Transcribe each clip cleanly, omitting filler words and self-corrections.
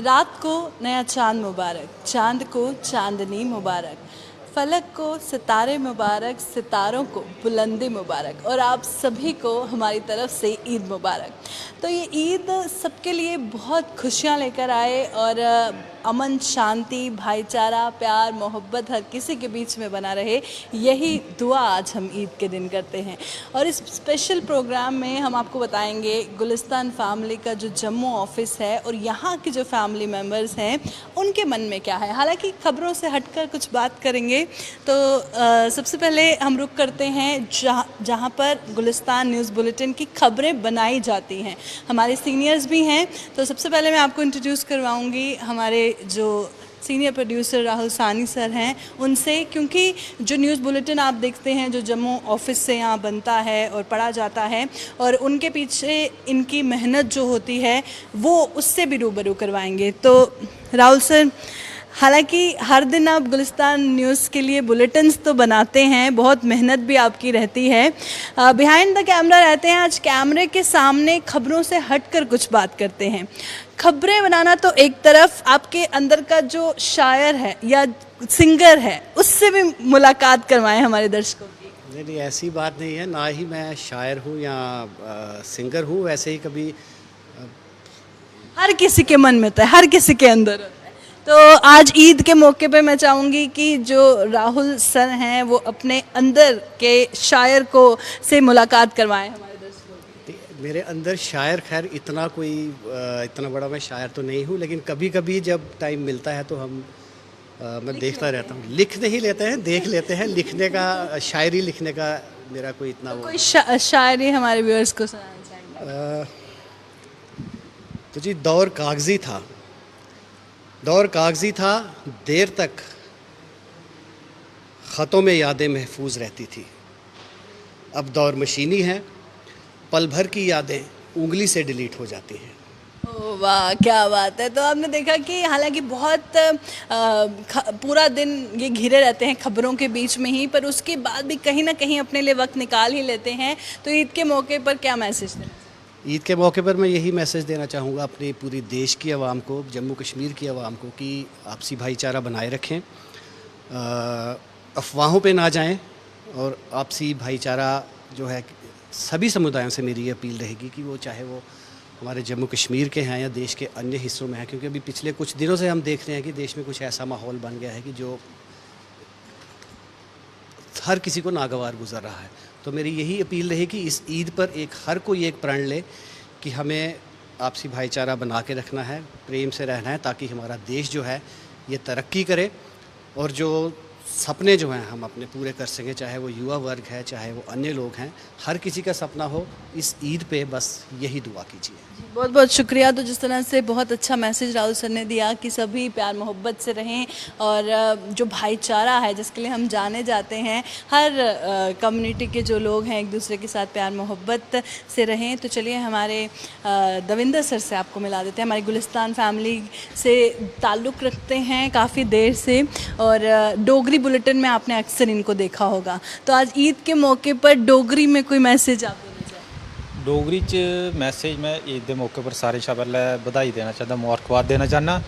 रात को नया चांद मुबारक, चांद को चांदनी मुबारक, फलक को सितारे मुबारक, सितारों को बुलंदी मुबारक और आप सभी को हमारी तरफ से ईद मुबारक। तो ये ईद सबके लिए बहुत खुशियाँ लेकर आए और अमन, शांति, भाईचारा, प्यार, मोहब्बत हर किसी के बीच में बना रहे, यही दुआ आज हम ईद के दिन करते हैं। और इस स्पेशल प्रोग्राम में हम आपको बताएंगे गुलिस्तान फैमिली का जो जम्मू ऑफिस है और यहाँ के जो फैमिली मेम्बर्स हैं उनके मन में क्या है। हालांकि खबरों से हटकर कुछ बात करेंगे तो सबसे पहले हम रुक करते हैं जहाँ पर गुलिस्तान न्यूज़ बुलेटिन की खबरें बनाई जाती हैं। हमारे सीनियर्स भी हैं, तो सबसे पहले मैं आपको इंट्रोड्यूस करवाऊँगी हमारे जो सीनियर प्रोड्यूसर राहुल सानी सर हैं उनसे, क्योंकि जो न्यूज़ बुलेटिन आप देखते हैं जो जम्मू ऑफिस से यहाँ बनता है और पढ़ा जाता है और उनके पीछे इनकी मेहनत जो होती है वो उससे भी रूबरू करवाएंगे। तो राहुल सर, हालांकि हर दिन आप गुलिस्तान न्यूज़ के लिए बुलेटिन्स तो बनाते हैं, बहुत मेहनत भी आपकी रहती है, बिहाइंड द कैमरा रहते हैं, आज कैमरे के सामने खबरों से हटकर कुछ बात करते हैं। खबरें बनाना तो एक तरफ, आपके अंदर का जो शायर है या सिंगर है उससे भी मुलाकात करवाएं हमारे दर्शकों की। नहीं, ऐसी बात नहीं है, ना ही मैं शायर हूँ या सिंगर हूँ। वैसे ही कभी हर किसी के मन में होता है, हर किसी के अंदर होता है। तो आज ईद के मौके पे मैं चाहूँगी कि जो राहुल सर हैं वो अपने अंदर के शायर को से मुलाकात करवाएं हमारे दर्शकों की। मेरे अंदर शायर, खैर इतना बड़ा मैं शायर तो नहीं हूँ, लेकिन कभी कभी जब टाइम मिलता है तो मैं देखता रहता हूँ। लिख नहीं लेते हैं, देख लेते हैं। लिखने का, शायरी लिखने का मेरा कोई इतना तो कोई शायरी हमारे व्यूअर्स को सुनाना चाहेंगे? तो जी, दौर कागजी था, देर तक ख़तों में यादें महफूज रहती थी। अब दौर मशीनी है, पल भर की यादें उंगली से डिलीट हो जाती हैं। ओह वाह, क्या बात है। तो आपने देखा कि हालांकि बहुत पूरा दिन ये घिरे रहते हैं खबरों के बीच में ही, पर उसके बाद भी कहीं ना कहीं अपने लिए वक्त निकाल ही लेते हैं। तो ईद के मौके पर क्या मैसेज दें? ईद के मौके पर मैं यही मैसेज देना चाहूँगा अपने पूरी देश की आवाम को, जम्मू कश्मीर की आवाम को, कि आपसी भाईचारा बनाए रखें, अफवाहों पे ना जाएं और आपसी भाईचारा जो है सभी समुदायों से मेरी अपील रहेगी कि वो, चाहे वो हमारे जम्मू कश्मीर के हैं या देश के अन्य हिस्सों में हैं, क्योंकि अभी पिछले कुछ दिनों से हम देख रहे हैं कि देश में कुछ ऐसा माहौल बन गया है कि जो हर किसी को नागवार गुजर रहा है। तो मेरी यही अपील रही कि इस ईद पर हर कोई एक प्रण ले कि हमें आपसी भाईचारा बना के रखना है, प्रेम से रहना है, ताकि हमारा देश जो है ये तरक्की करे और जो सपने जो हैं हम अपने पूरे कर सकें, चाहे वो युवा वर्ग है, चाहे वो अन्य लोग हैं, हर किसी का सपना हो। इस ईद पे बस यही दुआ कीजिए। बहुत बहुत शुक्रिया। तो जिस तरह से बहुत अच्छा मैसेज राहुल सर ने दिया कि सभी प्यार मोहब्बत से रहें और जो भाईचारा है जिसके लिए हम जाने जाते हैं, हर कम्युनिटी के जो लोग हैं एक दूसरे के साथ प्यार मोहब्बत से रहें। तो चलिए हमारे दविंदर सर से आपको मिला देते हैं। हमारी गुलिस्तान फैमिली से ताल्लुक़ रखते हैं काफ़ी देर से और डोगरी बुलेटिन में आपने अक्सर इनको देखा होगा। तो आज ईद के मौके पर डोगरी में कोई मैसेज आप देना चाहें? डोगरी च मैसेज मैं ईद के मौके पर सारे शा पैह्ले बधाई देना चाहता, मुबारकबाद देना चाहना।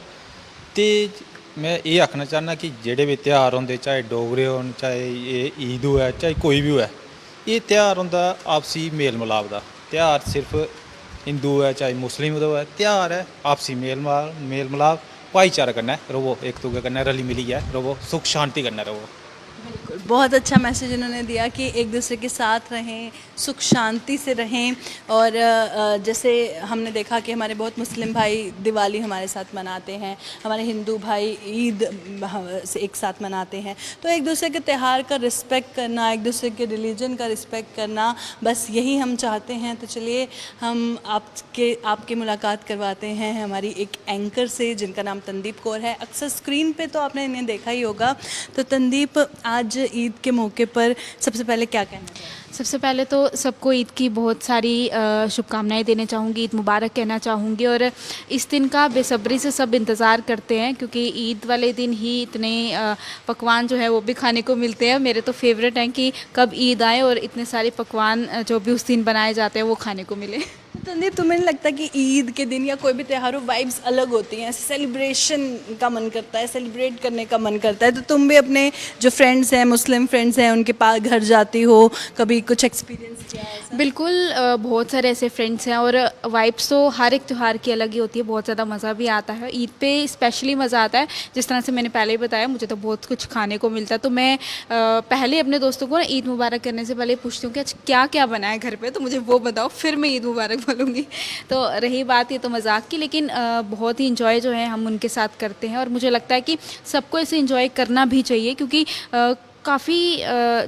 तो मैं ये आखना चाहना कि जेह्ड़े भी त्यौहार होंदे, चाहे डोगरे होन, चाहे ये ईद होऐ, चाहे कोई भी होऐ, ये त्यौहार होंदा आपसी मेल मिलाप दा। त्यौहार सिर्फ हिंदू है चाहे मुस्लिम होऐ, त्यौहार है आपसी मेल मिलाप, भाईचारा कन्नै रवो, एक दूजे कन्नै रली मिलियै रवो, सुख शांति कन्नै रवो। बिल्कुल, बहुत अच्छा मैसेज इन्होंने दिया कि एक दूसरे के साथ रहें, सुख शांति से रहें। और जैसे हमने देखा कि हमारे बहुत मुस्लिम भाई दिवाली हमारे साथ मनाते हैं, हमारे हिंदू भाई ईद से एक साथ मनाते हैं। तो एक दूसरे के त्यौहार का रिस्पेक्ट करना, एक दूसरे के रिलीजन का रिस्पेक्ट करना, बस यही हम चाहते हैं। तो चलिए हम आपके मुलाकात करवाते हैं हमारी एक एंकर से जिनका नाम तनदीप कौर है। अक्सर स्क्रीन पे तो आपने इन्हें देखा ही होगा। तो तनदीप, आज ईद के मौके पर सबसे पहले क्या कहना चाहिए? सबसे पहले तो सबको ईद की बहुत सारी शुभकामनाएं देना चाहूँगी, ईद मुबारक कहना चाहूँगी। और इस दिन का बेसब्री से सब इंतज़ार करते हैं, क्योंकि ईद वाले दिन ही इतने पकवान जो है वो भी खाने को मिलते हैं। मेरे तो फेवरेट हैं कि कब ईद आए और इतने सारे पकवान जो भी उस दिन बनाए जाते हैं वो खाने को मिले। संदीप, तुम्हें नहीं लगता कि ईद के दिन या कोई भी त्योहारों वाइब्स अलग होती हैं, सेलिब्रेशन का मन करता है, सेलिब्रेट करने का मन करता है, तो तुम भी अपने जो फ्रेंड्स हैं, मुस्लिम फ्रेंड्स हैं, उनके पास घर जाती हो, कभी कुछ एक्सपीरियंस किया है ऐसा? बिल्कुल बहुत सारे ऐसे फ्रेंड्स हैं और वाइब्स तो हर एक त्यौहार की अलग ही होती है। बहुत ज़्यादा मज़ा भी आता है, ईद पे स्पेशली मज़ा आता है। जिस तरह से मैंने पहले ही बताया, मुझे तो बहुत कुछ खाने को मिलता है, तो मैं पहले अपने दोस्तों को ना ईद मुबारक करने से पहले पूछती हूँ कि आज क्या क्या बना है घर पे, तो मुझे वो बताओ, फिर मैं ईद मुबारक बोलूँगी। तो रही बात ये तो मजाक की, लेकिन बहुत ही इंजॉय जो है हम उनके साथ करते हैं और मुझे लगता है कि सबको इसे इंजॉय करना भी चाहिए, क्योंकि काफ़ी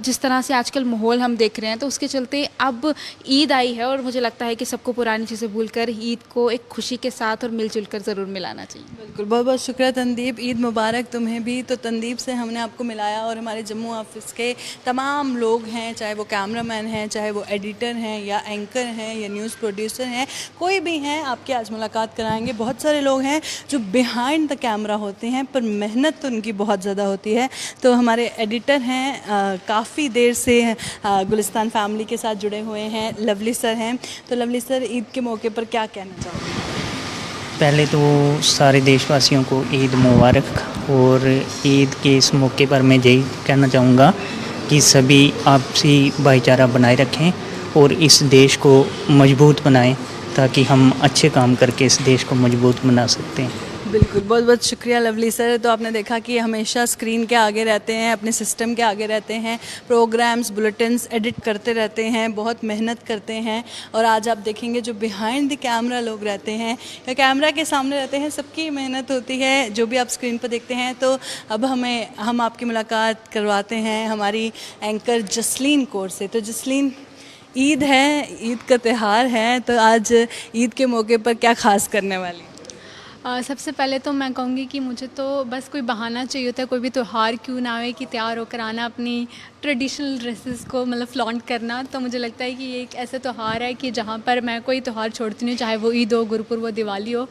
जिस तरह से आजकल माहौल हम देख रहे हैं, तो उसके चलते अब ईद आई है और मुझे लगता है कि सबको पुरानी चीज़ें भूलकर ईद को एक खुशी के साथ और मिलजुल कर ज़रूर मिलाना चाहिए। बिल्कुल, बहुत बहुत शुक्रिया तंदीप, ईद मुबारक तुम्हें भी। तो तंदीप से हमने आपको मिलाया और हमारे जम्मू ऑफिस के तमाम लोग हैं, चाहे वो कैमरामैन हैं, चाहे वो एडिटर हैं या एंकर हैं या न्यूज़ प्रोड्यूसर हैं, कोई भी हैं, आपकी आज मुलाकात कराएंगे। बहुत सारे लोग हैं जो बिहाइंड द कैमरा होते हैं, पर मेहनत तो उनकी बहुत ज़्यादा होती है। तो हमारे एडिटर हैं, काफ़ी देर से गुलिस्तान फैमिली के साथ जुड़े हुए हैं, लवली सर हैं। तो लवली सर, ईद के मौके पर क्या कहना चाहोगे? पहले तो सारे देशवासियों को ईद मुबारक। और ईद के इस मौके पर मैं यही कहना चाहूँगा कि सभी आपसी भाईचारा बनाए रखें और इस देश को मजबूत बनाएं, ताकि हम अच्छे काम करके इस देश को मजबूत बना सकते हैं। बिल्कुल, बहुत बहुत शुक्रिया लवली सर। तो आपने देखा कि हमेशा स्क्रीन के आगे रहते हैं, अपने सिस्टम के आगे रहते हैं, प्रोग्राम्स, बुलेटिन्स एडिट करते रहते हैं, बहुत मेहनत करते हैं। और आज आप देखेंगे जो बिहाइंड द कैमरा लोग रहते हैं या कैमरा के सामने रहते हैं, सबकी मेहनत होती है, जो भी आप स्क्रीन पर देखते हैं। तो अब हम आपकी मुलाकात करवाते हैं हमारी एंकर जसलीन कौर से। तो जसलीन, ईद है, ईद का त्यौहार है, तो आज ईद के मौके पर क्या खास करने वाली? सबसे पहले तो मैं कहूँगी कि मुझे तो बस कोई बहाना चाहिए होता है, कोई भी त्यौहार क्यों ना आए, कि तैयार होकर आना, अपनी ट्रेडिशनल ड्रेसेस को मतलब फ्लॉन्ट करना। तो मुझे लगता है कि ये एक ऐसा त्यौहार है कि जहाँ पर मैं कोई त्यौहार छोड़ती नहीं हूँ, चाहे वो ईद हो, गुरुपुरब हो, दिवाली हो।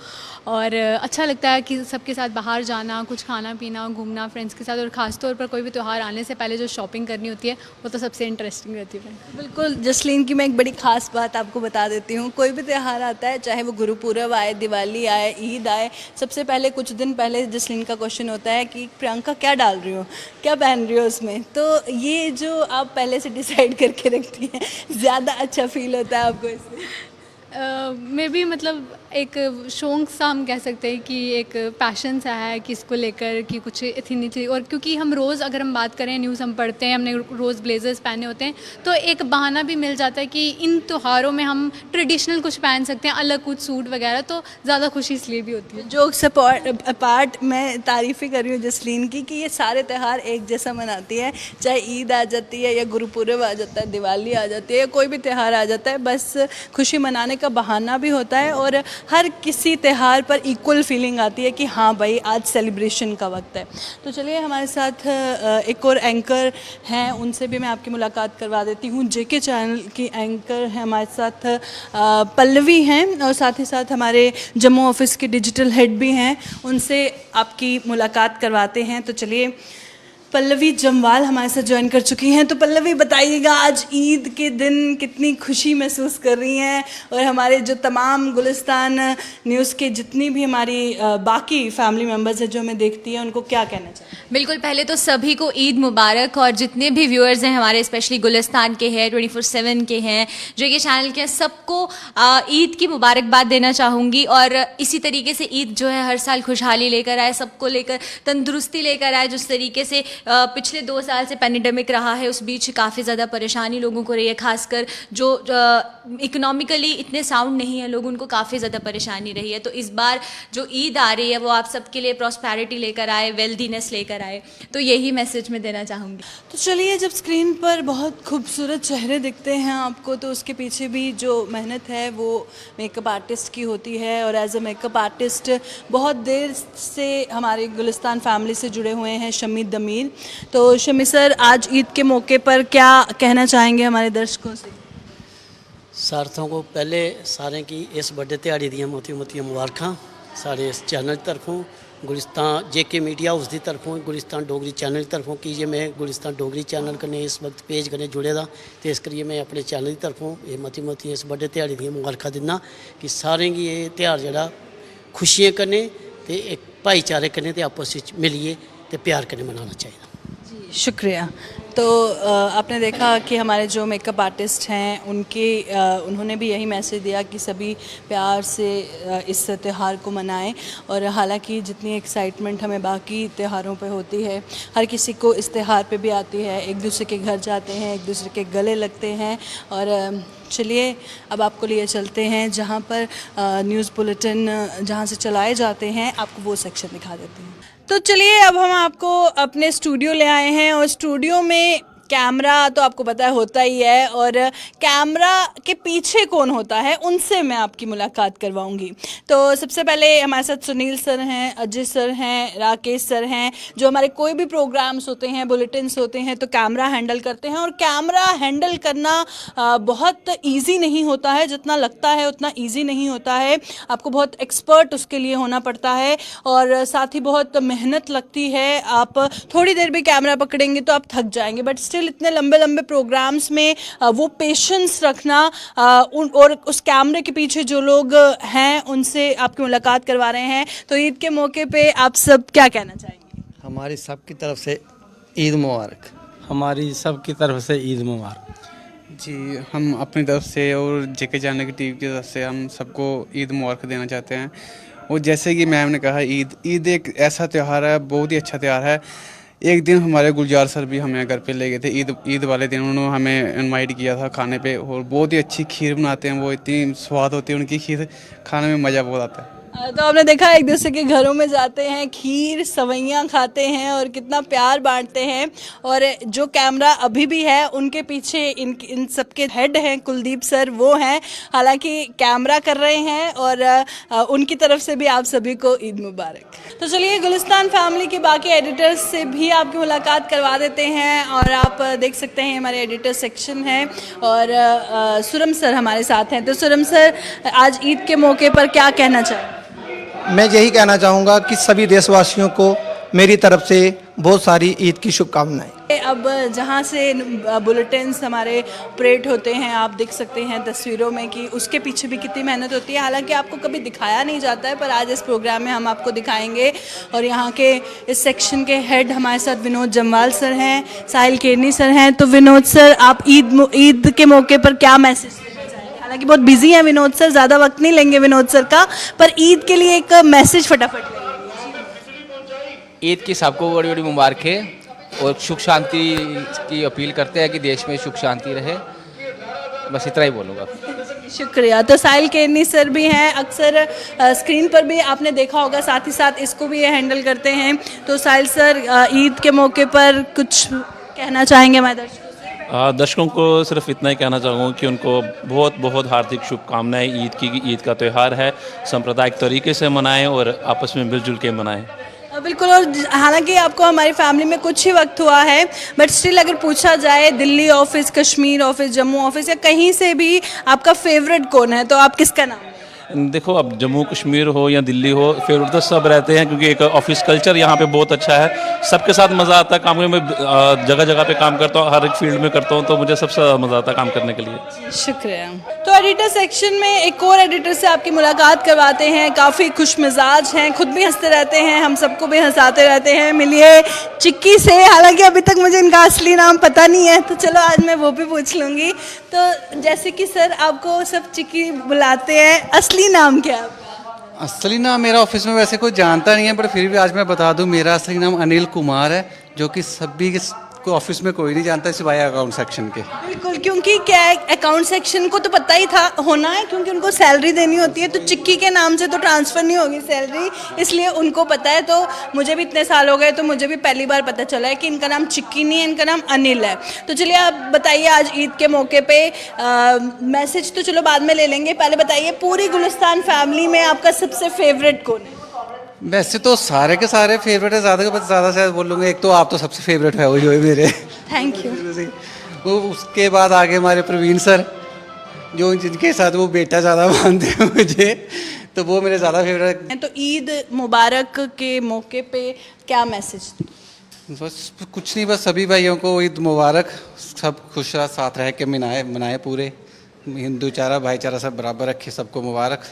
और अच्छा लगता है कि सबके साथ बाहर जाना, कुछ खाना पीना, घूमना फ्रेंड्स के साथ। और ख़ास तौर पर कोई भी त्यौहार आने से पहले जो शॉपिंग करनी होती है, वो तो सबसे इंटरेस्टिंग रहती है। बिल्कुल जसलीन की मैं एक बड़ी ख़ास बात आपको बता देती हूँ। कोई भी त्यौहार आता है, चाहे वो गुरुपुरब आए, दिवाली आए, ईद आए, सबसे पहले कुछ दिन पहले जसलीन का क्वेश्चन होता है कि प्रियंका क्या डाल रही हो, क्या पहन रही हो उसमें। तो ये जो आप पहले से डिसाइड करके रखती हैं, ज़्यादा अच्छा फील होता है आपको इससे? मे बी मतलब एक शौक सा हम कह सकते हैं कि एक पैशन सा है कि इसको लेकर कि कुछ इतनी थी। और क्योंकि हम रोज़, अगर हम बात करें, न्यूज़ हम पढ़ते हैं, हमने रोज़ ब्लेजर्स पहने होते हैं, तो एक बहाना भी मिल जाता है कि इन त्योहारों में हम ट्रेडिशनल कुछ पहन सकते हैं, अलग कुछ सूट वगैरह। तो ज़्यादा खुशी इसलिए भी होती है। जोक्स अपार्ट, मैं तारीफ़ ही कर रही हूँ जसलीन की कि ये सारे त्यौहार एक जैसा मनाती है, चाहे ईद आ जाती है या गुरुपुरब आ जाता है, दिवाली आ जाती है या कोई भी त्यौहार आ जाता है, बस खुशी मनाने का बहाना भी होता है। और हर किसी त्यौहार पर इक्वल फीलिंग आती है कि हाँ भाई, आज सेलिब्रेशन का वक्त है। तो चलिए, हमारे साथ एक और एंकर हैं, उनसे भी मैं आपकी मुलाकात करवा देती हूँ। जेके चैनल की एंकर हैं हमारे साथ, पल्लवी हैं, और साथ ही साथ हमारे जम्मू ऑफिस के डिजिटल हेड भी हैं, उनसे आपकी मुलाकात करवाते हैं। तो चलिए, पल्लवी जमवाल हमारे साथ ज्वाइन कर चुकी हैं। तो पल्लवी, बताइएगा आज ईद के दिन कितनी खुशी महसूस कर रही हैं, और हमारे जो तमाम गुलिस्तान न्यूज़ के जितनी भी हमारी बाकी फैमिली मेम्बर्स हैं जो हमें देखती हैं, उनको क्या कहना चाहिए? बिल्कुल, पहले तो सभी को ईद मुबारक। और जितने भी व्यूअर्स हैं हमारे, स्पेशली गुलिस्तान के हैं, 24/7 के हैं, जो ये चैनल के हैं, सबको ईद की मुबारकबाद देना चाहूँगी। और इसी तरीके से ईद जो है हर साल खुशहाली लेकर आए, सबको लेकर तंदुरुस्ती लेकर आए। जिस तरीके से पिछले 2 साल से पैंडेमिक रहा है, उस बीच काफ़ी ज़्यादा परेशानी लोगों को रही है, खासकर जो इकोनॉमिकली इतने साउंड नहीं है लोग, उनको काफ़ी ज़्यादा परेशानी रही है। तो इस बार जो ईद आ रही है वो आप सबके लिए प्रॉस्पेरिटी लेकर आए, वेल्दीनेस लेकर आए। तो यही मैसेज मैं देना चाहूँगी। तो चलिए, जब स्क्रीन पर बहुत खूबसूरत चेहरे दिखते हैं आपको, तो उसके पीछे भी जो मेहनत है वो मेकअप आर्टिस्ट की होती है। और एज अ मेकअप आर्टिस्ट बहुत देर से हमारे गुलिस्तान फैमिली से जुड़े हुए हैं शमी दमीर। तो शमी सर, आज ईद के मौके पर क्या कहना चाहेंगे हमारे दर्शकों से? सारथों को पहले सारे की इस बड़े ध्याड़ी दियां मोती मोती मुबारखां सारे इस चैनल की तरफों गुलिस्तान जेके मीडिया हाउस की तरफों गुलिस्तान डोगरी चैनल की तरफों कि जे मैं गुलिस्तान डोगरी चैनल कन्नै इस वक्त पेज कन्नै जुड़े दा ते इस करियै मैं अपने चैनल की तरफों ये मती इस बड़े ध्याड़े दी मुबारकां दिन्ना कि सारें गी ये त्यौहार जेह्ड़ा खुशियां कन्नै ते एक भाईचारे कन्नै ते आपस विच मिलियै ते प्यार कन्नै मनाना चाहिए। जी शुक्रिया। तो आपने देखा कि हमारे जो मेकअप आर्टिस्ट हैं उन्होंने भी यही मैसेज दिया कि सभी प्यार से इस त्यौहार को मनाएं और हालांकि जितनी एक्साइटमेंट हमें बाकी त्योहारों पे होती है हर किसी को इस त्यौहार पे भी आती है, एक दूसरे के घर जाते हैं, एक दूसरे के गले लगते हैं। और चलिए अब आपको लिए चलते हैं जहाँ पर न्यूज़ बुलेटिन जहाँ से चलाए जाते हैं, आपको वो सेक्शन दिखा देते हैं। तो चलिए अब हम आपको अपने स्टूडियो ले आए हैं और स्टूडियो में कैमरा तो आपको पता है होता ही है और कैमरा के पीछे कौन होता है उनसे मैं आपकी मुलाकात करवाऊंगी। तो सबसे पहले हमारे साथ सुनील सर हैं, अजय सर हैं, राकेश सर हैं, जो हमारे कोई भी प्रोग्राम्स होते हैं, बुलेटिन्स होते हैं तो कैमरा हैंडल करते हैं। और कैमरा हैंडल करना बहुत ईजी नहीं होता है, जितना लगता है उतना ईजी नहीं होता है। आपको बहुत एक्सपर्ट उसके लिए होना पड़ता है और साथ ही बहुत मेहनत लगती है। आप थोड़ी देर भी कैमरा पकड़ेंगे तो आप थक जाएंगे, बट इतने लंबे लंबे प्रोग्राम्स में वो पेशेंस रखना और उस कैमरे के पीछे जो लोग हैं उनसे आपकी मुलाकात करवा रहे हैं। तो ईद के मौके पे आप सब क्या कहना चाहेंगे? हमारी सब की तरफ से ईद मुबारक। हमारी सब की तरफ से ईद मुबारक। जी हम अपनी तरफ से और जेके चैनल की टीम की तरफ से हम सबको ईद मुबारक देना चाहते हैं। और जैसे कि मैम ने कहा ईद एक ऐसा त्यौहार है, बहुत ही अच्छा त्यौहार है। एक दिन हमारे गुलजार सर भी हमें घर पे ले गए थे ईद वाले दिन, उन्होंने हमें इनवाइट किया था खाने पे और बहुत ही अच्छी खीर बनाते हैं वो, इतनी स्वाद होती है उनकी खीर, खाने में मज़ा बहुत आता है। तो आपने देखा एक दूसरे के घरों में जाते हैं, खीर सवैयाँ खाते हैं और कितना प्यार बांटते हैं। और जो कैमरा अभी भी है उनके पीछे इन सबके हेड हैं कुलदीप सर, वो हैं हालांकि कैमरा कर रहे हैं और उनकी तरफ से भी आप सभी को ईद मुबारक। तो चलिए गुलिस्तान फैमिली के बाकी एडिटर्स से भी आपकी मुलाकात करवा देते हैं और आप देख सकते हैं हमारे एडिटर सेक्शन है और सुरम सर हमारे साथ हैं। तो सुरम सर आज ईद के मौके पर क्या कहना चाहें? मैं यही कहना चाहूँगा कि सभी देशवासियों को मेरी तरफ से बहुत सारी ईद की शुभकामनाएं। अब जहाँ से बुलेटिन्स हमारे ऑपरेट होते हैं आप देख सकते हैं तस्वीरों में कि उसके पीछे भी कितनी मेहनत होती है। हालांकि आपको कभी दिखाया नहीं जाता है पर आज इस प्रोग्राम में हम आपको दिखाएंगे। और यहाँ के इस सेक्शन के हेड हमारे साथ विनोद जम्वाल सर हैं, साहिल केरनी सर हैं। तो विनोद सर आप ईद के मौके पर क्या मैसेज देना चाहेंगे? हालांकि बहुत बिजी हैं विनोद सर, ज़्यादा वक्त नहीं लेंगे विनोद सर का, पर ईद के लिए एक मैसेज फटाफट। ईद की सबको बड़ी बड़ी मुबारक है और सुख शांति की अपील करते हैं कि देश में सुख शांति रहे। बस इतना ही बोलूँगा। शुक्रिया। तो साहिल केरनी सर भी हैं, अक्सर स्क्रीन पर भी आपने देखा होगा, साथ ही साथ इसको भी ये हैंडल करते हैं। तो साहिल सर ईद के मौके पर कुछ कहना चाहेंगे हमारे दर्शकों से? दर्शकों को सिर्फ इतना ही कहना चाहूँगा कि उनको बहुत बहुत हार्दिक शुभकामनाएं। ईद का त्यौहार है, सांप्रदायिक तरीके से मनाएं और आपस में मिलजुल के मनाएं। बिल्कुल। और हालांकि आपको हमारी फैमिली में कुछ ही वक्त हुआ है, बट स्टिल अगर पूछा जाए Delhi office, Kashmir office, Jammu office या कहीं से भी आपका फेवरेट कौन है, तो आप किसका नाम? देखो अब जम्मू कश्मीर हो या दिल्ली हो, फेवरेट तो सब रहते हैं क्योंकि एक ऑफिस कल्चर यहाँ पे बहुत अच्छा है। सबके साथ मज़ा आता है काम करने में। जगह जगह पे काम करता हूँ, हर एक फील्ड में करता हूँ, तो मुझे सबसे मज़ा आता है काम करने के लिए। शुक्रिया। तो एडिटर सेक्शन में एक और एडिटर से आपकी मुलाकात करवाते हैं। काफ़ी खुश मिजाज हैं, खुद भी हंसते रहते हैं, हम सबको भी हंसाते रहते हैं। मिलिए चिक्की से, हालांकि अभी तक मुझे इनका असली नाम पता नहीं है, तो चलो आज मैं वो भी पूछ लूँगी। तो जैसे कि सर आपको सब चिक्की बुलाते हैं, असली नाम क्या है? असली नाम मेरा ऑफिस में वैसे कोई जानता नहीं है, पर फिर भी आज मैं बता दूं, मेरा असली नाम अनिल कुमार है, जो कि सभी के ऑफिस में कोई नहीं जानता सिवाय अकाउंट सेक्शन के। बिल्कुल, क्योंकि क्या है अकाउंट सेक्शन को तो पता ही था होना है, क्योंकि उनको सैलरी देनी होती है, तो चिक्की के नाम से तो ट्रांसफ़र नहीं होगी सैलरी, इसलिए उनको पता है। तो मुझे भी इतने साल हो गए, तो मुझे भी पहली बार पता चला है कि इनका नाम चिक्की नहीं है, इनका नाम अनिल है। तो चलिए आप बताइए आज ईद के मौके पे मैसेज तो चलो बाद में ले लेंगे, पहले बताइए पूरी गुलिस्तान फैमिली में आपका सबसे फेवरेट कौन है? वैसे तो सारे के सारे फेवरेट है, ज़्यादा से बोलूँगा एक तो आप तो सबसे फेवरेट है वही मेरे। Thank you. वो उसके बाद आगे हमारे प्रवीण सर, जो जिनके साथ वो बेटा ज़्यादा मानते हैं मुझे, तो वो मेरे ज़्यादा फेवरेट। तो ईद मुबारक के मौके पे क्या मैसेज? बस कुछ नहीं, बस सभी भाइयों को ईद मुबारक, सब खुश रह साथ रह के मनाए पूरे, हिंदू चारा भाईचारा सब बराबर रखे, सबको मुबारक।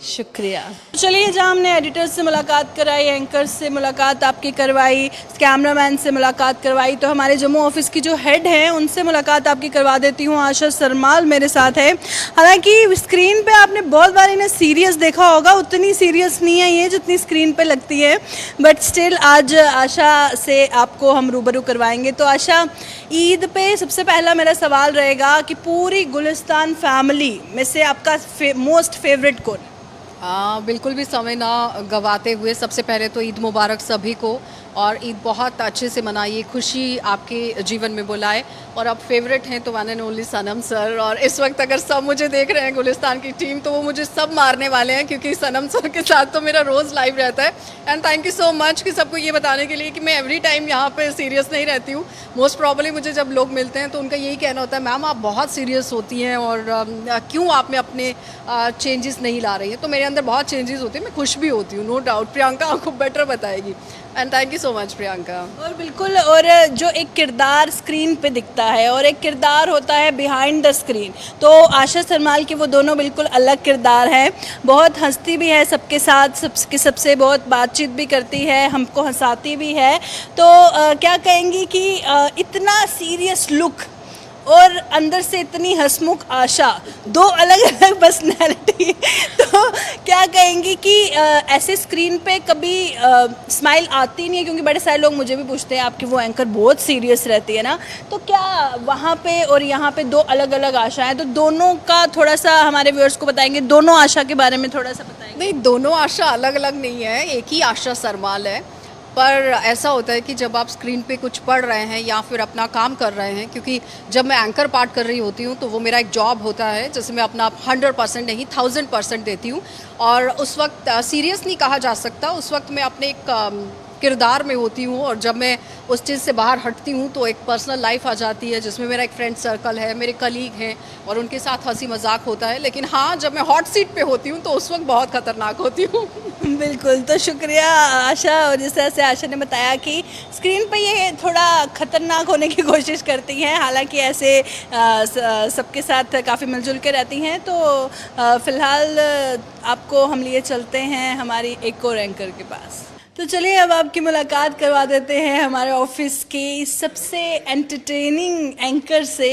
शुक्रिया। चलिए, जहाँ हमने एडिटर से मुलाकात कराई, एंकर से मुलाकात आपकी करवाई, कैमरामैन से मुलाकात करवाई, तो हमारे जम्मू ऑफिस की जो हेड हैं उनसे मुलाकात आपकी करवा देती हूँ। आशा सरमाल मेरे साथ है। हालांकि स्क्रीन पे आपने बहुत बार इन्हें सीरियस देखा होगा, उतनी सीरियस नहीं है ये जितनी स्क्रीन पे लगती है, बट स्टिल आज आशा से आपको हम रूबरू करवाएंगे। तो आशा, ईद पे सबसे पहला मेरा सवाल रहेगा कि पूरी गुलिस्तान फैमिली में से आपका मोस्ट फेवरेट कौन? बिल्कुल भी समय ना गवाते हुए सबसे पहले तो ईद मुबारक सभी को, और ईद बहुत अच्छे से मनाइए, खुशी आपके जीवन में बुलाए। और अब फेवरेट हैं तो one and only Sanam sir, और इस वक्त अगर सब मुझे देख रहे हैं गुलिस्तान की टीम, तो वो मुझे सब मारने वाले हैं, क्योंकि सनम सर के साथ तो मेरा रोज़ लाइव रहता है। And thank you so much कि सबको ये बताने के लिए कि मैं एवरी टाइम यहाँ पे सीरियस नहीं रहती हूँ। मोस्ट प्रॉब्ली मुझे जब लोग मिलते हैं तो उनका यही कहना होता है, मैम आप बहुत सीरियस होती हैं और क्यों आप में अपने चेंजेस नहीं ला रही हैं। तो मेरे अंदर बहुत चेंजेस होते हैं, मैं खुश भी होती हूँ, नो डाउट। प्रियंका आपको बेटर बताएगी। And thank you so much Priyanka. और बिल्कुल, और जो एक किरदार स्क्रीन पे दिखता है और एक किरदार होता है बिहाइंड द स्क्रीन, तो आशा सरमाल के वो दोनों बिल्कुल अलग किरदार हैं। बहुत हंसती भी है सबके साथ, सबसे बहुत बातचीत भी करती है, हमको हंसाती भी है। तो क्या कहेंगी कि इतना सीरियस लुक और अंदर से इतनी हंसमुख आशा, दो अलग अलग पर्सनैलिटी, तो क्या कहेंगी कि ऐसे स्क्रीन पे कभी स्माइल आती नहीं है? क्योंकि बड़े सारे लोग मुझे भी पूछते हैं आपकी वो एंकर बहुत सीरियस रहती है ना, तो क्या वहाँ पे और यहाँ पे दो अलग अलग आशा हैं? तो दोनों का थोड़ा सा हमारे व्यूअर्स को बताएंगे, दोनों आशा के बारे में थोड़ा सा बताएंगे। नहीं, दोनों आशा अलग अलग नहीं है, एक ही आशा सरमाल है। पर ऐसा होता है कि जब आप स्क्रीन पे कुछ पढ़ रहे हैं या फिर अपना काम कर रहे हैं, क्योंकि जब मैं एंकर पार्ट कर रही होती हूँ तो वो मेरा एक जॉब होता है जिसमें मैं अपना 100% नहीं 1000% देती हूँ, और उस वक्त सीरियस नहीं कहा जा सकता, उस वक्त मैं अपने एक किरदार में होती हूँ। और जब मैं उस चीज़ से बाहर हटती हूँ तो एक पर्सनल लाइफ आ जाती है जिसमें मेरा एक फ्रेंड सर्कल है, मेरे कलीग हैं और उनके साथ हंसी मजाक होता है। लेकिन हाँ, जब मैं हॉट सीट पे होती हूँ तो उस वक्त बहुत ख़तरनाक होती हूँ। बिल्कुल, तो शुक्रिया आशा। और जिस तरह से आशा ने बताया कि स्क्रीन पे ये थोड़ा ख़तरनाक होने की कोशिश करती हैं, हालांकि ऐसे सबके साथ काफ़ी मिलजुल के रहती हैं। तो फ़िलहाल आपको हम लिए चलते हैं हमारी एक और एंकर के पास। तो चलिए, अब आपकी मुलाकात करवा देते हैं हमारे ऑफिस के सबसे एंटरटेनिंग एंकर से,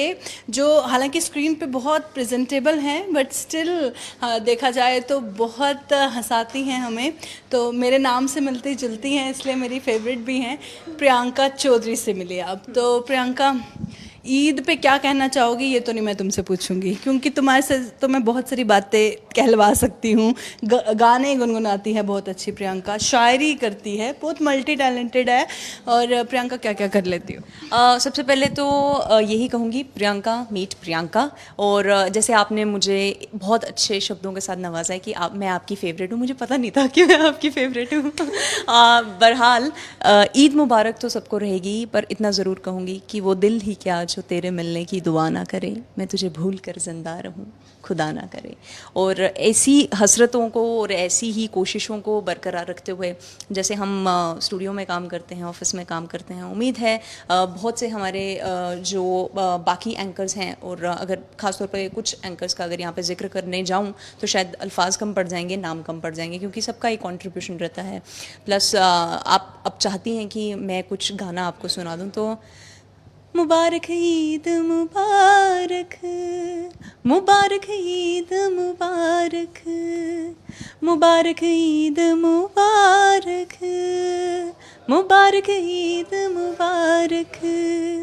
जो हालांकि स्क्रीन पे बहुत प्रेजेंटेबल हैं बट स्टिल देखा जाए तो बहुत हंसाती हैं हमें। तो मेरे नाम से मिलती जुलती हैं, इसलिए मेरी फेवरेट भी हैं। प्रियंका चौधरी से मिलिए आप। तो प्रियंका, ईद पे क्या कहना चाहोगी? ये तो नहीं मैं तुमसे पूछूंगी, क्योंकि तुम्हारे से तो मैं बहुत सारी बातें कहलवा सकती हूँ। गाने गुनगुनाती है बहुत अच्छी प्रियंका, शायरी करती है, बहुत मल्टी टैलेंटेड है। और प्रियंका क्या क्या कर लेती हो? सबसे पहले तो यही कहूँगी, प्रियंका मीट प्रियंका। और जैसे आपने मुझे बहुत अच्छे शब्दों के साथ नवाजा है कि मैं आपकी फ़ेवरेट हूँ, मुझे पता नहीं था कि मैं आपकी फ़ेवरेट हूँ। बहरहाल ईद मुबारक तो सबको रहेगी, पर इतना ज़रूर कहूँगी कि वो दिल ही क्या जो तेरे मिलने की दुआ ना करे, मैं तुझे भूल कर जिंदा रहूं, खुदा ना करे। और ऐसी हसरतों को और ऐसी ही कोशिशों को बरकरार रखते हुए, जैसे हम स्टूडियो में काम करते हैं, ऑफिस में काम करते हैं, उम्मीद है बहुत से हमारे जो बाकी एंकर्स हैं, और अगर ख़ासतौर पर कुछ एंकर्स का अगर यहाँ पे जिक्र करने जाऊँ तो शायद अल्फाज कम पड़ जाएंगे, नाम कम पड़ जाएंगे, क्योंकि सबका एक कंट्रीब्यूशन रहता है। प्लस आप अब चाहती हैं कि मैं कुछ गाना आपको सुना दूँ, तो मुबारक ईद मुबारक, मुबारक ईद मुबारक, मुबारक ईद मुबारक, मुबारक ईद मुबारक।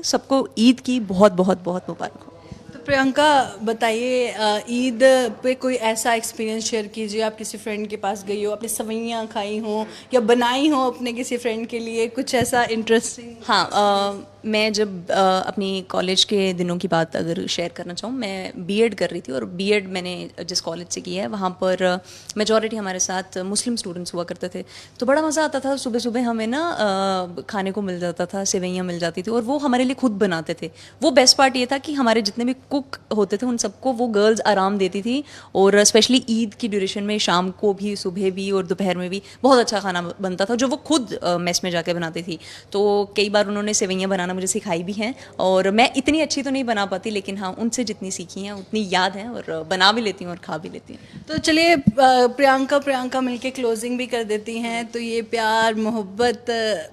सबको ईद की बहुत बहुत बहुत मुबारक हो। तो प्रियंका बताइए, ईद पे कोई ऐसा एक्सपीरियंस शेयर कीजिए। आप किसी फ्रेंड के पास गई हो, अपनी सवैयाँ खाई हो या बनाई हो अपने किसी फ्रेंड के लिए, कुछ ऐसा इंटरेस्टिंग? हाँ, मैं जब अपनी कॉलेज के दिनों की बात अगर शेयर करना चाहूँ, मैं बीएड कर रही थी और बीएड मैंने जिस कॉलेज से किया है वहाँ पर मेजॉरिटी हमारे साथ मुस्लिम स्टूडेंट्स हुआ करते थे। तो बड़ा मज़ा आता था, सुबह सुबह हमें ना खाने को मिल जाता था, सेवइयाँ मिल जाती थी और वो हमारे लिए खुद बनाते थे। वो बेस्ट पार्ट ये था कि हमारे जितने भी कुक होते थे उन सबको वो गर्ल्स आराम देती थी और स्पेशली ईद की ड्यूरेशन में शाम को भी, सुबह भी और दोपहर में भी बहुत अच्छा खाना बनता था जो वो खुद मेस में जाके बनाती थी। तो कई बार उन्होंने सेवइयाँ बनाना मुझे सिखाई भी हैं और मैं इतनी अच्छी तो नहीं बना पाती, लेकिन हाँ उनसे जितनी सीखी हैं उतनी याद है और बना भी लेती हूँ और खा भी लेती हूँ। तो चलिए प्रियंका मिलके क्लोजिंग भी कर देती हैं। तो ये प्यार, मोहब्बत,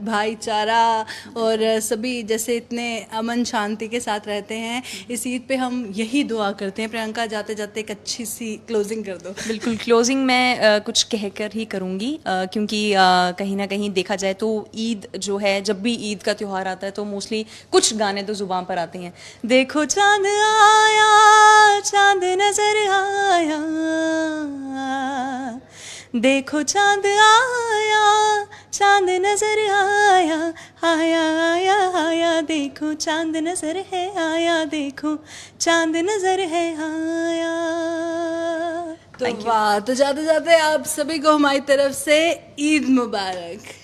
भाईचारा और सभी जैसे इतने अमन शांति के साथ रहते हैं, इस ईद पे हम यही दुआ करते हैं। प्रियंका जाते जाते एक अच्छी सी क्लोजिंग कर दो। बिल्कुल, क्लोजिंग मैं कुछ कहकर ही करूँगी क्योंकि कहीं ना कहीं देखा जाए तो ईद जो है, जब भी ईद का त्यौहार आता है तो मोस्टली कुछ गाने तो ज़ुबान पर आते हैं। देखो चांद आया, चांद नजर आया, देखो चांद आया, चांद नजर आया, आया आया आया, देखो चांद नजर है आया, देखो चांद नजर है आया। तो वाह, तो जाते जाते आप सभी को हमारी तरफ से ईद मुबारक।